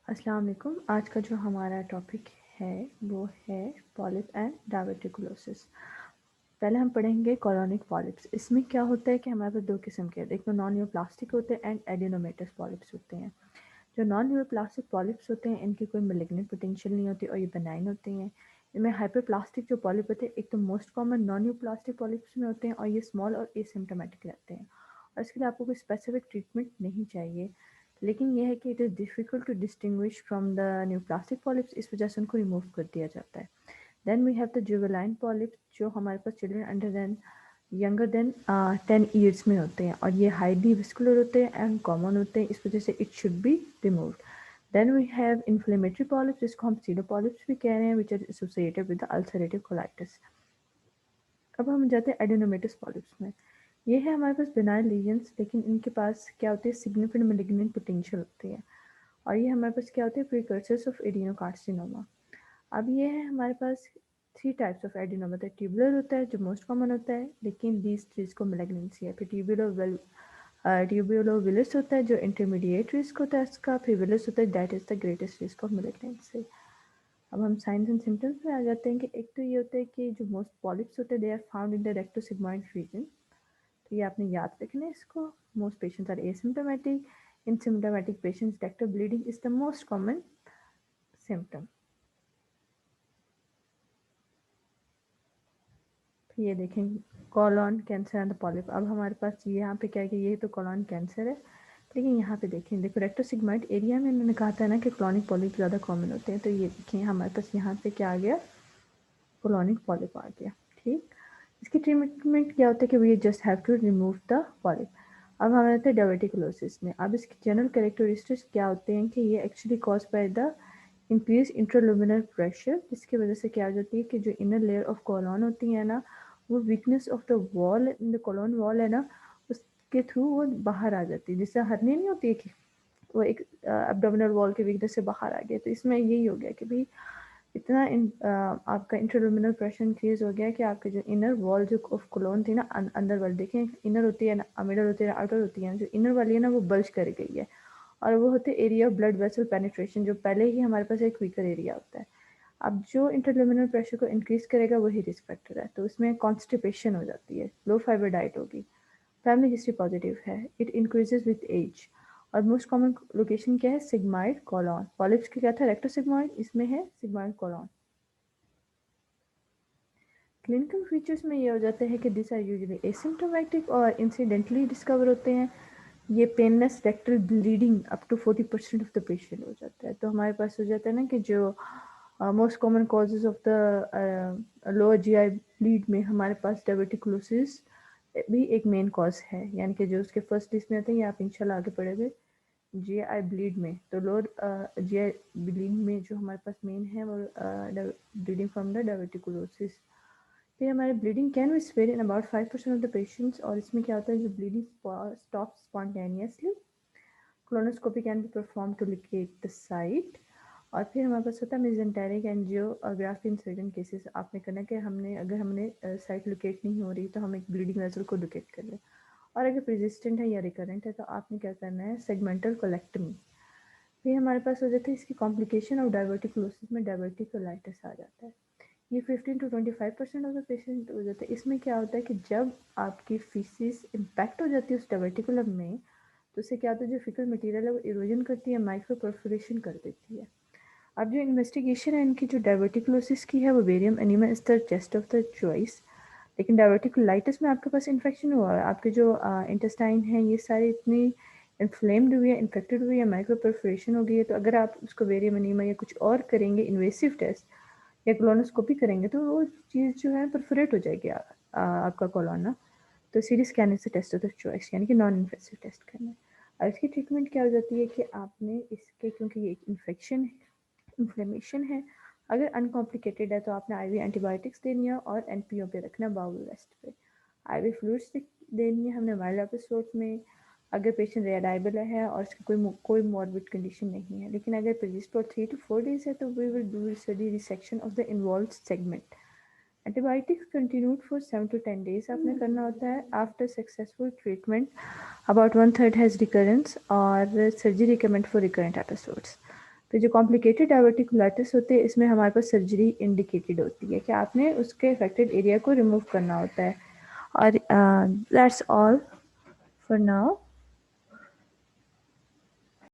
अस्सलाम वालेकुम। आज का जो हमारा टॉपिक है वो है पॉलिप एंड डायवर्टिकुलोसिस। पहले हम पढ़ेंगे कॉलोनिक पॉलिप्स। इसमें क्या होता है कि हमारे पास दो किस्म के हैं, एक तो नॉन न्यूरोप्लास्टिक होते हैं एंड एडिनोमेटस पॉलिप्स होते हैं। जो नॉन न्यूरोप्लास्टिक पॉलिप्स होते हैं इनकी कोई मेलिग्नेंट पोटेंशियल नहीं होती और ये बेनाइन होते हैं। इनमें हाइपरप्लास्टिक जो पॉलिप होते हैं एक तो most common noun neuroplastic polyps में होते हैं और ये स्मॉल और एसिम्प्टोमेटिक रहते हैं और इसके लिए आपको कोई स्पेसिफिक ट्रीटमेंट नहीं चाहिए। लेकिन यह है कि it is difficult to distinguish from the neoplastic polyps, इस वजह से उनको रिमूव कर दिया जाता है। Then we have the juvenile polyps जो हमारे पास children under then younger than 10 years में होते हैं और ये हाईली विस्कुलर होते हैं एंड कॉमन होते हैं, इस वजह से it should be removed. Then we have inflammatory polyps जिसको हम सीडो पॉलिप्स भी कह रहे हैं which are associated with the ulcerative colitis. अब हम जाते हैं एडिनोमेटस पॉलिप्स में। ये है हमारे पास बिनाइन लीजन्स, लेकिन इनके पास क्या होती है सिग्निफिकेंट मेलिग्नेंट पोटेंशियल होती है और ये हमारे पास क्या होते हैं प्रीकर्सर्स ऑफ एडिनोकार्सिनोमा। अब ये है हमारे पास थ्री टाइप्स ऑफ एडिनोमा होता है। ट्यूबुलर होता है जो मोस्ट कॉमन होता है, लेकिन दीज जिसको मेलिग्नेंसी है। फिर ट्यूबुलोविलस होता है जो इंटरमीडिएट रिस्क होता है इसका। फिर विलस होता है that is the greatest risk of malignancy. अब हम साइंस एंड सिम्टम्स पे आ जाते हैं कि एक तो ये होता है कि जो मोस्ट पॉलिप्स होते हैं they are found in the rectosigmoid region. तो ये आपने याद रखना है इसको। Most patients are asymptomatic. In symptomatic patients rectal bleeding is the most common symptom. ये देखें colon cancer and the polyp. अब हमारे पास यहाँ पे क्या है कि ये तो कॉलॉन कैंसर है, लेकिन यहाँ पे देखें देखो रेक्टोसिग्मॉइड एरिया में मैंने कहा था ना कि कॉलोनिक पॉलिप ज़्यादा कॉमन होते हैं, तो ये देखें हमारे पास यहाँ पे क्या आ गया, कॉलोनिक पॉलिप आ गया। ठीक, इसकी ट्रीटमेंट क्या होता है कि we just have to remove the polyp. अब हम आते हैं डायवर्टिकुलोसिस में। अब इसके जनरल कैरेक्टरिस्टिक्स क्या होते हैं कि ये actually cause by the increase intraluminal pressure, जिसकी वजह से क्या हो जाती है कि जो इनर लेयर ऑफ कॉलॉन होती है ना, वो weakness of the wall in the colon wall है ना, उसके थ्रू वो बाहर आ जाती है। जैसे हरनी नहीं होती है कि वो एक एब्डोमिनल वॉल की वीकनेस से बाहर आ गया, तो इसमें यही हो गया कि भाई इतना आपका इंट्रालुमिनल प्रेशर इंक्रीज हो गया कि आपके जो इनर वॉल जो ऑफ कोलोन थी ना, अंदर वाली देखें इनर होती है ना, मिडल होती है ना, आउटर होती है, जो इनर वाली है ना वो बल्ज कर गई है और वो होते है area of blood vessel penetration, जो पहले ही हमारे पास एक वीकर एरिया होता है। अब जो इंटरल्यूमिनल प्रेशर को इंक्रीज करेगा वही रिस्क फैक्टर है, तो उसमें कॉन्स्टिपेशन हो जाती है, लो फाइबर डाइट होगी, फैमिली हिस्ट्री पॉजिटिव है, इट इंक्रीजेज विथ एज। और मोस्ट कॉमन लोकेशन क्या है, सिग्माइड कोलॉन। पॉलिप्स की क्या था, रेक्टोसिग्मॉइड, इसमें है सिग्माइड कोलॉन। क्लिनिकल फीचर्स में ये हो जाते हैं कि दिस आर यूजुअली एसिम्प्टोमेटिक और इंसिडेंटली डिस्कवर होते हैं। ये painless rectal bleeding up to 40% of the patient हो जाता है। तो हमारे पास हो जाता है ना कि जो most common causes of the lower GI bleed में हमारे पास डायवर्टिकुलोसिस भी एक मेन कॉज है, यानी कि जो उसके फर्स्ट लिस्ट में आते हैं, ये आप इंशाल्लाह आगे पढ़ेंगे। जीआई ब्लीड में तो लोअर जीआई ब्लीड में जो हमारे पास मेन है वो ब्लीडिंग फ्रॉम द डायवर्टिकुलोसिस। फिर हमारे bleeding can be spare in about 5% of the patients, और इसमें क्या होता है जो bleeding stop spontaneously, colonoscopy can be perform to locate the site. और फिर हमारे पास होता है mesenteric angiography in certain cases. आपने करना कि हमने अगर हमने साइट लोकेट नहीं हो रही तो हम एक ब्लीडिंग वेसल को लोकेट कर लें, और अगर परसिस्टेंट है या रिकरेंट है तो आपने क्या करना है, सेगमेंटल कोलेक्टमी। फिर हमारे पास हो जाता है इसकी कॉम्प्लिकेशन ऑफ डायवर्टिकुलोसिस में डायवर्टिकुलाइटिस आ जाता है। ये 15 to 25% ऑफ द पेशेंट हो जाता है। इसमें क्या होता है कि जब आपकी फीसिस इम्पैक्ट हो जाती है उस डायवर्टिकुलम में, तो उससे क्या होता है जो फिकल मटेरियल है वो इरोजन करती है, माइक्रो परफोरेशन कर देती है। अब जो इन्वेस्टिगेशन है इनकी जो डायवर्टिकुलोसिस की है वो barium enema is the test of the choice. लेकिन डायवर्टिकुलाइटिस में आपके पास इन्फेक्शन हुआ है, आपके जो इंटेस्टाइन है ये सारे इतनी इन्फ्लेम्ड हुई है, इन्फेक्टेड हुई है, माइक्रो परफोरेशन हो गई है, तो अगर आप उसको बेरियम एनीमा या कुछ और करेंगे इन्वेसिव टेस्ट या कोलोनोस्कोपी करेंगे तो वो चीज़ जो है परफोरेट हो जाएगी आपका कोलोना। तो CT scan is the test of the choice, यानी कि नॉन इन्वेसिव टेस्ट करना है। और इसकी ट्रीटमेंट क्या हो जाती है कि आपने इसके, क्योंकि ये एक इन्फेक्शन है, इन्फ्लेमेशन है, अगर अनकॉम्प्लिकेटेड है तो आपने आईवी एंटीबायोटिक्स देनी है और एनपीओ पे रखना, बाउल रेस्ट पे। आईवी फ्लूइड्स देनी है हमने माइल्ड एपिसोड में, अगर पेशेंट रिलायबल है और उसकी कोई मॉर्बिड कंडीशन नहीं है। लेकिन अगर परसिस्ट फॉर 3 to 4 days है तो we will do study resection of the involve segment. Antibiotics continued for 7 to 10 days आपने करना होता है। After successful treatment about 1/3 has recurrence और surgery recommend for recurrent episodes. फिर जो कॉम्प्लिकेटेड डायवर्टिकुलाइटिस होती है, इसमें हमारे पास सर्जरी इंडिकेटेड होती है कि आपने उसके अफेक्टेड एरिया को रिमूव करना होता है। और दैट्स ऑल फॉर नाउ।